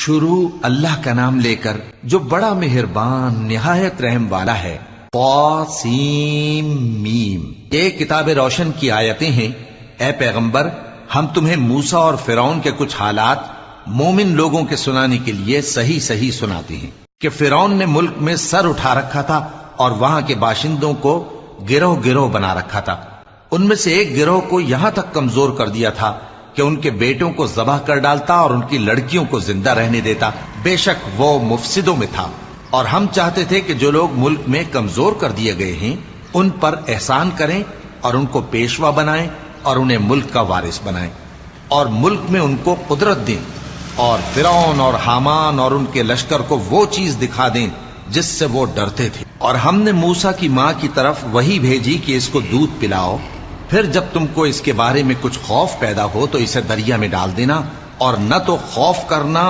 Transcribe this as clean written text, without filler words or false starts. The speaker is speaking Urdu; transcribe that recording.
شروع اللہ کا نام لے کر جو بڑا مہربان نہایت رحم والا ہے۔ طاسیم میم، یہ کتاب روشن کی آیتیں ہیں۔ اے پیغمبر، ہم تمہیں موسیٰ اور فرعون کے کچھ حالات مومن لوگوں کے سنانے کے لیے صحیح صحیح سناتے ہیں کہ فرعون نے ملک میں سر اٹھا رکھا تھا اور وہاں کے باشندوں کو گروہ گروہ بنا رکھا تھا۔ ان میں سے ایک گروہ کو یہاں تک کمزور کر دیا تھا کہ ان کے بیٹوں کو ذبح کر ڈالتا اور ان کی لڑکیوں کو زندہ رہنے دیتا۔ بے شک وہ مفسدوں میں تھا، اور ہم چاہتے تھے کہ جو لوگ ملک میں کمزور کر دیے گئے ہیں ان پر احسان کریں اور ان کو پیشوا بنائیں اور انہیں ملک کا وارث بنائیں، اور ملک میں ان کو قدرت دیں، اور فرعون اور حامان اور ان کے لشکر کو وہ چیز دکھا دیں جس سے وہ ڈرتے تھے۔ اور ہم نے موسیٰ کی ماں کی طرف وحی بھیجی کہ اس کو دودھ پلاؤ، پھر جب تم کو اس کے بارے میں کچھ خوف پیدا ہو تو اسے دریا میں ڈال دینا، اور نہ تو خوف کرنا